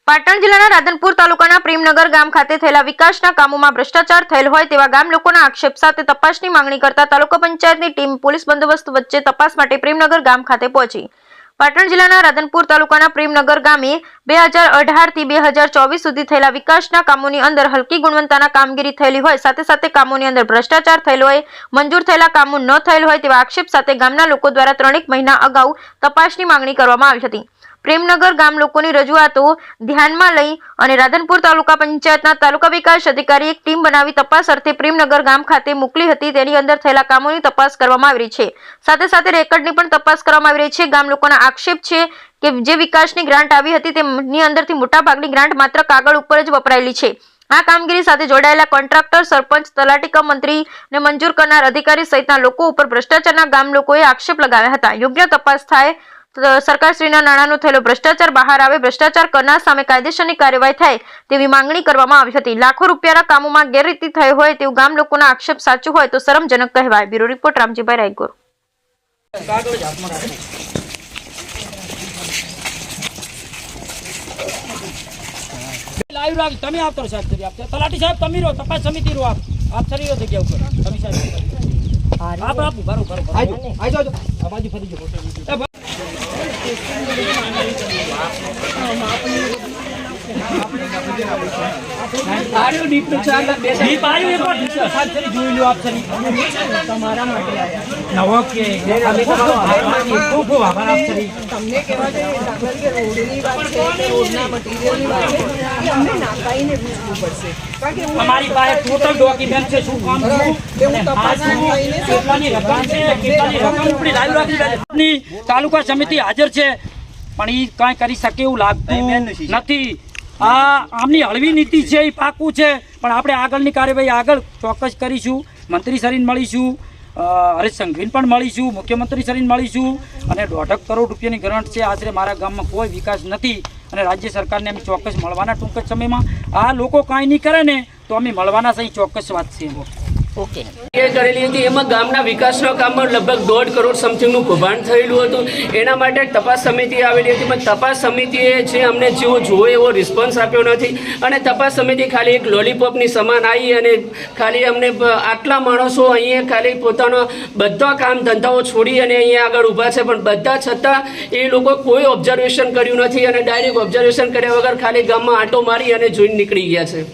પાટણ જિલ્લાના રાધનપુર તાલુકાના પ્રેમનગર ગામ ખાતે થયેલા વિકાસના કામોમાં ભ્રષ્ટાચાર થયેલ હોય તેવા ગામ લોકોના આક્ષેપ સાથે તપાસની માંગણી કરતા તાલુકા પંચાયતની ટીમ પોલીસ બંદોબસ્ત વચ્ચે તપાસ માટે પ્રેમનગર ગામ ખાતે પહોંચી। પાટણ જિલ્લાના રાધનપુર તાલુકાના પ્રેમનગર ગામે 2018 થી 2024 સુધી થયેલા વિકાસના કામોની અંદર હલકી ગુણવત્તાના કામગીરી થયેલી હોય સાથે સાથે કામોની અંદર ભ્રષ્ટાચાર થયેલો હોય, મંજૂર થયેલા કામો ન થયેલ હોય તેવા આક્ષેપ સાથે ગામના લોકો દ્વારા 3 મહિના અગાઉ તપાસની માંગણી કરવામાં આવી હતી। પ્રેમનગર ગામ લોકોની રજૂઆતો ધ્યાનમાં લઈ અને રાધનપુર તાલુકા પંચાયતના તાલુકા વિકાસ અધિકારી એક ટીમ બનાવી તપાસ અર્થે પ્રેમનગર ગામ ખાતે મોકલી હતી। તેની અંદર થયેલા કામોની તપાસ કરવામાં આવી રહી છે, સાથે સાથે રેકર્ડની પણ તપાસ કરવામાં આવી રહી છે। ગામ લોકોના આક્ષેપ છે કે જે વિકાસની ગ્રાન્ટ આવી હતી તેની અંદરથી મોટાભાગની ગ્રાન્ટ માત્ર કાગળ ઉપર જ વપરાયેલી છે। આ કામગીરી સાથે જોડાયેલા કોન્ટ્રાક્ટર, સરપંચ, તલાટી કમ મંત્રીને મંજૂર કરનાર અધિકારી સહિતના લોકો ઉપર ભ્રષ્ટાચારના ગામ લોકોએ આક્ષેપ લગાવ્યા હતા। યોગ્ય તપાસ થાય, સરકારશ્રીના નાણાંનો થયેલો ભ્રષ્ટાચાર બહાર આવે, ભ્રષ્ટાચાર કરનાર સામે કાયદેસરની કાર્યવાહી થાય તેવી માંગણી કરવામાં આવી હતી। લાખો રૂપિયાના કામોમાં ગેરરીતિ થઈ હોય તેવું ગામ લોકોના આક્ષેપ સાચું હોય તો શરમજનક કહેવાય। Bureau report Ramjibhai Raigor. Live રાખ તમે આવતો સાહેબ તલાટી સાહેબ તમે રહો તપાસ સમિતિ રહો આપ સરી રહો જગ્યા ઉપર તમે સાહેબ આપ બરોબર આઈ જાઓ આ બાજુ ફરી જાઓ આર્યો ડીપ ચાર ડીપ આર્યો એક વાર સાહેબ સરી જોઈ લો આપ સરી તમારા માટે આયા નવો કે તમે ખૂબ આભાર આપ સરી તમને કહેવા જોઈએ દાખલા કે રોડની વાત છે કે રોડના મટીરિયલની વાત છે એ અમને નાકાઈને પૂછવું પડશે કારણ કે અમારી પાસે ટોટલ ડોક્યુમેન્ટ છે શું કામ છે એવું તપાસના થઈને કેટલાની રકમ છે કેટલાની રકમ ઉપડી લાઈવ રાખી તાલુકા સમિતિ હાજર છે પણ એ કાંઈ કરી શકે એવું લાગતું નથી। આમની હળવી નીતિ છે એ પાકું છે પણ આપણે આગળની કાર્યવાહી આગળ ચોક્કસ કરીશું। મંત્રી શ્રીને મળીશું, હરેશ સંઘવીને પણ મળીશું, મુખ્યમંત્રી શ્રીને મળીશું અને 1.5 કરોડ રૂપિયાની ગ્રાન્ટ છે। આશરે મારા ગામમાં કોઈ વિકાસ નથી અને રાજ્ય સરકારને અમે ચોક્કસ મળવાના ટૂંક જ સમયમાં। આ લોકો કાંઈ નહીં કરે ને તો અમે મળવાના સહી ચોક્કસ વાત છે। ઓકે કરેલી હતી એમાં ગામના વિકાસના કામમાં લગભગ 1.5 કરોડ સમથિંગનું કૌભાંડ થયેલું હતું। એના માટે તપાસ સમિતિ આવેલી હતી પણ તપાસ સમિતિએ જે અમને જેવો જોવે એવો રિસ્પોન્સ આપ્યો નથી અને તપાસ સમિતિ ખાલી એક લોલીપોપની સમાન આવી અને ખાલી અમને આટલા માણસો અહીંયા ખાલી પોતાનો બધા કામ ધંધાઓ છોડી અને અહીંયા આગળ ઊભા છે પણ બધા છતાં એ લોકો કોઈ ઓબ્ઝર્વેશન કર્યું નથી અને ડાયરેક્ટ ઓબ્ઝર્વેશન કર્યા વગર ખાલી ગામમાં આંટો મારી અને જોઈને નીકળી ગયા છે।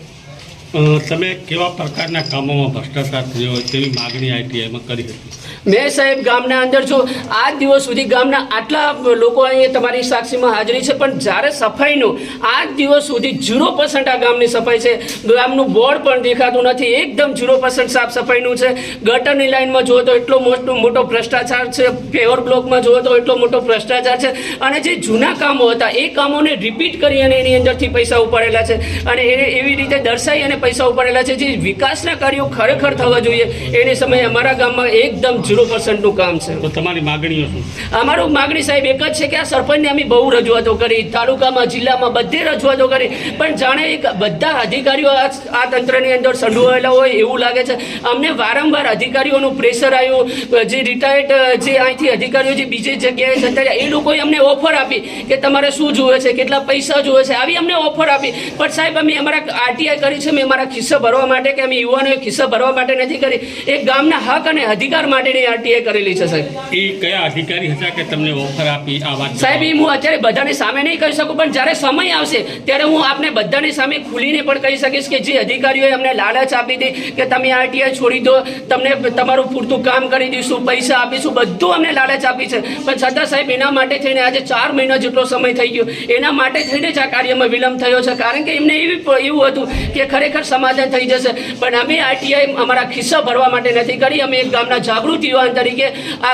તમે કેવા પ્રકારના કામોમાં ભ્રષ્ટાચાર થયો હોય તેવી માગણી આઈટીઆઈમાં કરી હતી? મેં સાહેબ ગામના અંદર જો આજ દિવસ સુધી ગામના આટલા લોકો અહીંયા તમારી સાક્ષીમાં હાજરી છે પણ જ્યારે સફાઈનું આજ દિવસ સુધી 0% આ ગામની સફાઈ છે। ગામનું બોર્ડ પણ દેખાતું નથી, એકદમ 0% સાફ સફાઈનું છે। ગટરની લાઇનમાં જુઓ તો એટલો મોટો ભ્રષ્ટાચાર છે, પેવર બ્લોકમાં જુઓ તો એટલો મોટો ભ્રષ્ટાચાર છે અને જે જૂના કામો હતા એ કામોને રિપીટ કરી અને એની અંદરથી પૈસા ઉપાડેલા છે અને એવી રીતે દર્શાવી અને પૈસા ઉપાડેલા છે। જે વિકાસના કાર્યો ખરેખર થવા જોઈએ એને સમયે અમારા ગામમાં એકદમ 0%નું કામ છે। તો તમારી માગણીઓ શું? અમારું માગણી સાહેબ એક જ છે કે આ સરપંચને અમે બહુ રજૂઆતો કરી, તાલુકામાં, જિલ્લામાં બધે રજૂઆતો કરી પણ જાણે એક બધા અધિકારીઓ આ તંત્રની અંદર સંડોવાયેલા હોય એવું લાગે છે। અમને વારંવાર અધિકારીઓનું પ્રેશર આવ્યું, જે રિટાયર્ડ જે અહીંથી અધિકારીઓ જે બીજી જગ્યાએ જતા રહ્યા એ લોકોએ અમને ઓફર આપી કે તમારે શું જોવે છે, કેટલા પૈસા જોવે છે, આવી અમને ઓફર આપી પણ સાહેબ અમે અમારા આરટીઆઈ કરી છે, અમે અમારા ખિસ્સા ભરવા માટે કે અમે યુવાનોએ ખિસ્સા ભરવા માટે નથી કરી, એક ગામના હક અને અધિકાર માટેની આરટીઆઈ કરેલી છે સાહેબ। એ કયા અધિકારી હતા કે તમને ઓફર આપી આ વાત? સાહેબ એ હું અત્યારે બધાની સામે નહીં કહી શકું પણ જ્યારે સમય આવશે ત્યારે હું આપને બધાની સામે ખુલીને પણ કહી શકીશ કે જે અધિકારીઓએ અમને લાલચ આપી હતી કે તમે આરટીઆઈ છોડી દો, તમને તમારું પૂરતું કામ કરી દઈશું, પૈસા આપીશું, બધું અમને લાલચ આપી છે પણ છતાં સાહેબ એના માટે થઈને આજે 4 મહિના જેટલો સમય થઈ ગયો, એના માટે થઈને જ આ કાર્યમાં વિલંબ થયો છે કારણ કે એમને એવું હતું કે ખરેખર સમાધાન થઈ જશે પણ અમે આરટીઆઈ અમારા ખિસ્સા ભરવા માટે નથી કરી। અમે એક ગામના જાગૃત યુવાન તરીકે આ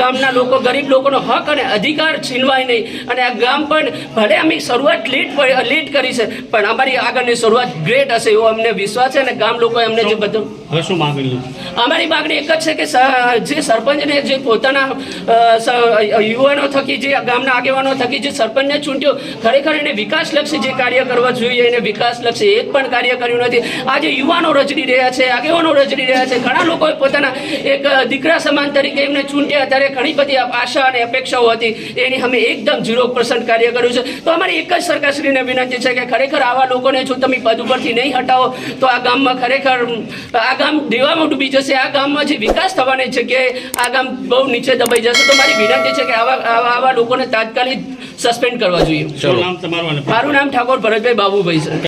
ગામના લોકો, ગરીબ લોકોનો હક અને અધિકાર છીનવાય નહીં અને આ ગામ પણ ભલે અમે શરૂઆત લેટ કરી છે પણ અમારી આગળની શરૂઆત ગ્રેટ હશે એવો અમને વિશ્વાસ છે અને ગામ લોકોએ અમને જે બધું હવે શું માગણી? અમારી માગણી એક જ છે કે જે સરપંચને જે પોતાના યુવાનો થકી જે ગામના આગેવાનો થકી જે સરપંચને ચૂંટ્યો, ખરેખર એને વિકાસલક્ષી જે કાર્ય કરવા જોઈએ એને વિકાસલક્ષી એક પણ કાર્ય કર્યું નથી. આજે યુવાનો રજડી રહ્યા છે, આગેવાનો રજડી રહ્યા છે. ઘણા લોકોએ પોતાના એક દીકરા સમાન તરીકે એમને ચૂંટ્યા, ત્યારે ઘણી બધી આશા અને અપેક્ષાઓ હતી, એની અમે એકદમ 0% કાર્ય કર્યું છે. તો અમારી એક જ સરકારશ્રીને વિનંતી છે કે ખરેખર આવા લોકોને જો તમે પદ ઉપરથી નહીં હટાવો તો આ ગામમાં ખરેખર આ ગામ દેવામાં ડૂબી જશે. આ ગામમાં જે વિકાસ થવાની જગ્યાએ આ ગામ બહુ નીચે દબાઈ જશે. તો મારી વિનંતી છે કે આવા લોકોને તાત્કાલિક સસ્પેન્ડ કરવા જોઈએ. શું નામ તમારું? મારું નામ ઠાકોર ભરતભાઈ બાબુભાઈ છે.